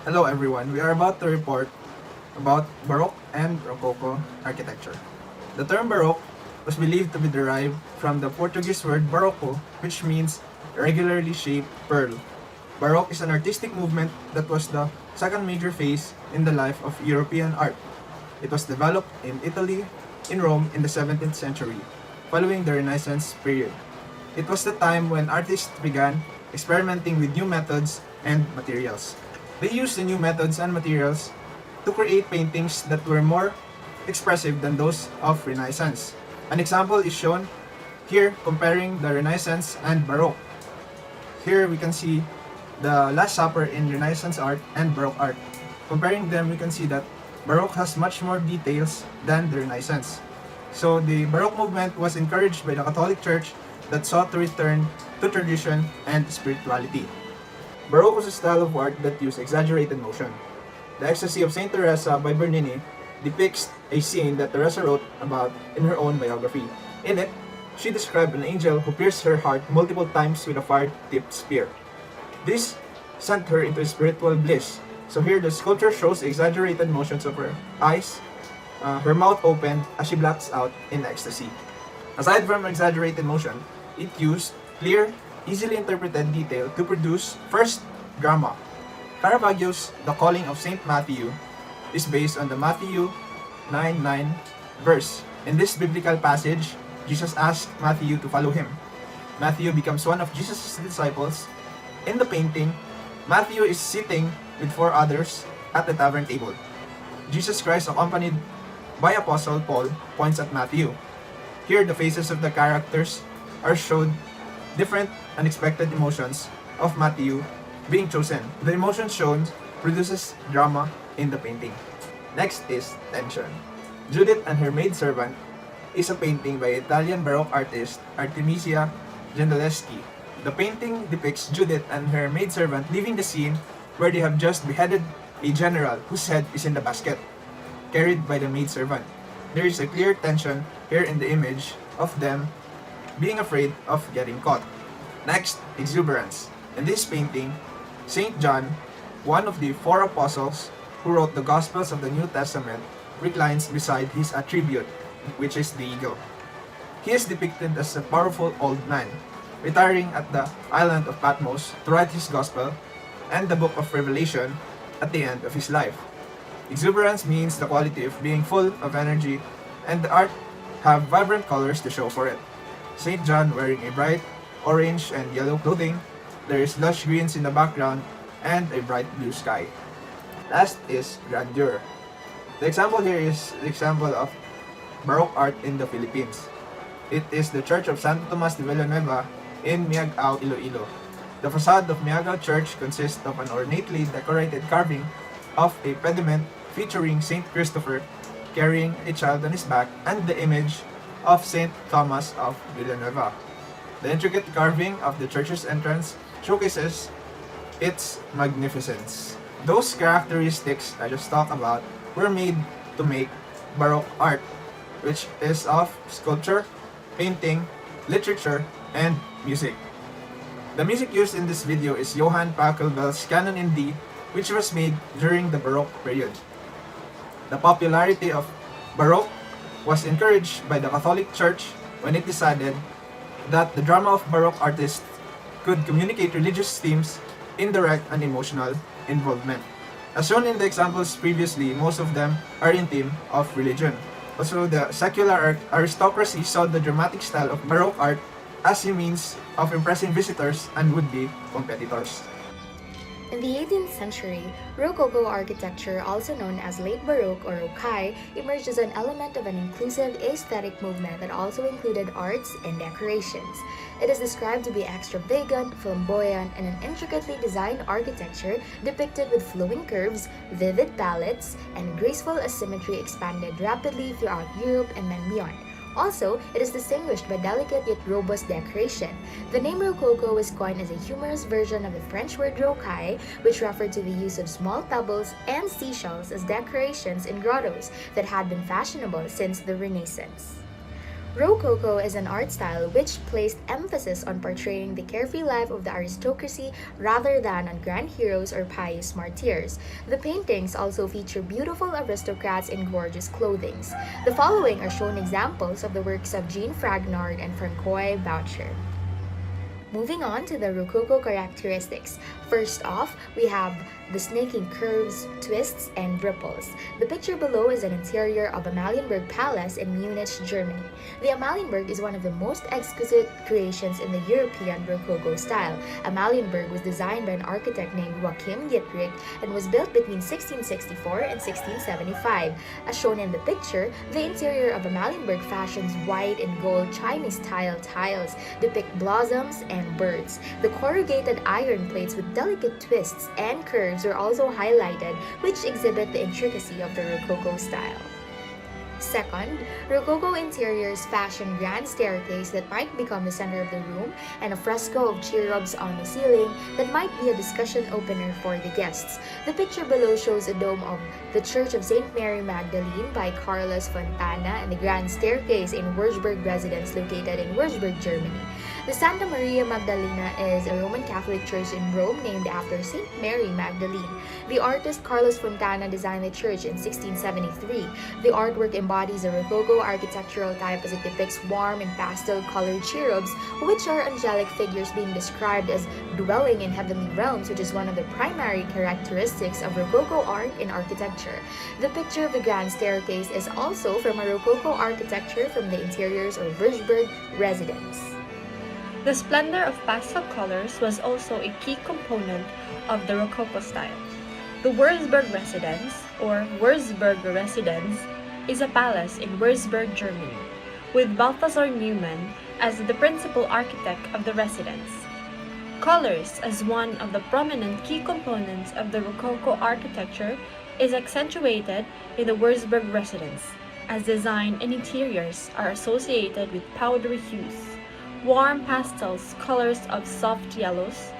Hello everyone, we are about to report about Baroque and Rococo architecture. The term Baroque was believed to be derived from the Portuguese word barroco, which means regularly shaped pearl. Baroque is an artistic movement that was the second major phase in the life of European art. It was developed in Italy, in Rome in the 17th century, following the Renaissance period. It was the time when artists began experimenting with new methods and materials. They used the new methods and materials to create paintings that were more expressive than those of Renaissance. An example is shown here comparing the Renaissance and Baroque. Here we can see the Last Supper in Renaissance art and Baroque art. Comparing them, we can see that Baroque has much more details than the Renaissance. So the Baroque movement was encouraged by the Catholic Church that sought to return to tradition and spirituality. Baroque was a style of art that used exaggerated motion. The Ecstasy of Saint Teresa by Bernini depicts a scene that Teresa wrote about in her own biography. In it, she described an angel who pierced her heart multiple times with a fire-tipped spear. This sent her into spiritual bliss. So here the sculpture shows exaggerated motions of her eyes, her mouth open as she blacks out in ecstasy. Aside from exaggerated motion, it used clear, easily interpreted detail to produce, first, drama. Caravaggio's The Calling of Saint Matthew is based on the Matthew 9:9 verse. In this biblical passage, Jesus asked Matthew to follow him. Matthew becomes one of Jesus' disciples. In the painting, Matthew is sitting with four others at the tavern table. Jesus Christ, accompanied by Apostle Paul, points at Matthew. Here, the faces of the characters are shown different unexpected emotions of Matthew being chosen. The emotion shown produces drama in the painting. Next is tension. Judith and Her Maidservant is a painting by Italian Baroque artist Artemisia Gentileschi. The painting depicts Judith and her maidservant leaving the scene where they have just beheaded a general whose head is in the basket, carried by the maidservant. There is a clear tension here in the image of them being afraid of getting caught. Next, exuberance. In this painting, Saint John, one of the four apostles who wrote the Gospels of the New Testament, reclines beside his attribute, which is the eagle. He is depicted as a powerful old man, retiring at the island of Patmos to write his Gospel and the book of Revelation at the end of his life. Exuberance means the quality of being full of energy, and the art have vibrant colors to show for it. Saint John wearing a bright orange and yellow clothing, there is lush greens in the background, and a bright blue sky. Last is grandeur. The example here is the example of Baroque art in the Philippines. It is the Church of Santo Tomas de Villanueva in Miagao, Iloilo. The facade of Miagao Church consists of an ornately decorated carving of a pediment featuring Saint Christopher carrying a child on his back and the image of Saint Thomas of Villanueva. The intricate carving of the church's entrance showcases its magnificence. Those characteristics I just talked about were made to make Baroque art, which is of sculpture, painting, literature, and music. The music used in this video is Johann Pachelbel's Canon in D, which was made during the Baroque period. The popularity of Baroque was encouraged by the Catholic Church when it decided that the drama of Baroque artists could communicate religious themes in direct and emotional involvement. As shown in the examples previously, most of them are in theme of religion. Also, the secular aristocracy saw the dramatic style of Baroque art as a means of impressing visitors and would-be competitors. In the 18th century, Rococo architecture, also known as Late Baroque or ROCOCO, emerged as an element of an inclusive aesthetic movement that also included arts and decorations. It is described to be extravagant, flamboyant, and an intricately designed architecture depicted with flowing curves, vivid palettes, and graceful asymmetry expanded rapidly throughout Europe and then beyond. Also, it is distinguished by delicate yet robust decoration. The name Rococo was coined as a humorous version of the French word rocaille, which referred to the use of small pebbles and seashells as decorations in grottos that had been fashionable since the Renaissance. Rococo is an art style which placed emphasis on portraying the carefree life of the aristocracy rather than on grand heroes or pious martyrs. The paintings also feature beautiful aristocrats in gorgeous clothing. The following are shown examples of the works of Jean Fragonard and Francois Boucher. Moving on to the Rococo characteristics. First off, we have the snaking curves, twists, and ripples. The picture below is an interior of Amalienburg Palace in Munich, Germany. The Amalienburg is one of the most exquisite creations in the European Rococo style. Amalienburg was designed by an architect named Joachim Dietrich and was built between 1664 and 1675. As shown in the picture, the interior of Amalienburg fashions white and gold Chinese-style tiles depict blossoms and birds. The corrugated iron plates with delicate twists and curves are also highlighted, which exhibit the intricacy of the Rococo style. Second, Rococo interiors fashion grand staircase that might become the center of the room and a fresco of cherubs on the ceiling that might be a discussion opener for the guests. The picture below shows a dome of the Church of St. Mary Magdalene by Carlos Fontana and the grand staircase in Würzburg residence located in Würzburg, Germany. The Santa Maria Magdalena is a Roman Catholic church in Rome named after St. Mary Magdalene. The artist Carlos Fontana designed the church in 1673. The artwork embodies a Rococo architectural type as it depicts warm and pastel-colored cherubs, which are angelic figures being described as dwelling in heavenly realms, which is one of the primary characteristics of Rococo art in architecture. The picture of the grand staircase is also from a Rococo architecture from the interiors of Würzburg residence. The splendor of pastel colors was also a key component of the Rococo style. The Würzburg residence, or Würzburger residence, is a palace in Würzburg, Germany, with Balthasar Neumann as the principal architect of the residence. Colors, as one of the prominent key components of the Rococo architecture, is accentuated in the Würzburg residence, as design and interiors are associated with powdery hues, warm pastels, colors of soft yellows,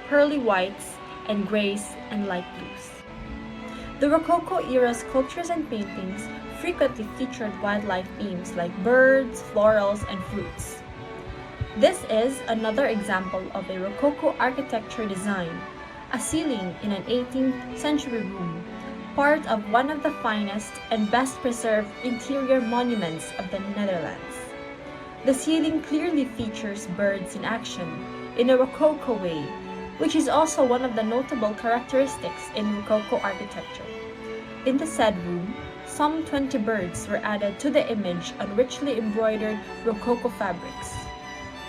pearly whites, and grays and light blues. The Rococo era sculptures and paintings frequently featured wildlife themes like birds, florals, and fruits. This is another example of a Rococo architecture design, a ceiling in an 18th century room, part of one of the finest and best preserved interior monuments of the Netherlands. The ceiling clearly features birds in action in a Rococo way, which is also one of the notable characteristics in Rococo architecture. In the said room, some 20 birds were added to the image on richly embroidered Rococo fabrics.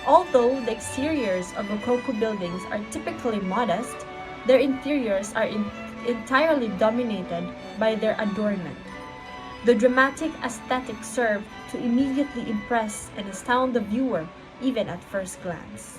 Although the exteriors of Rococo buildings are typically modest, their interiors are entirely dominated by their adornment. The dramatic aesthetic served to immediately impress and astound the viewer even at first glance.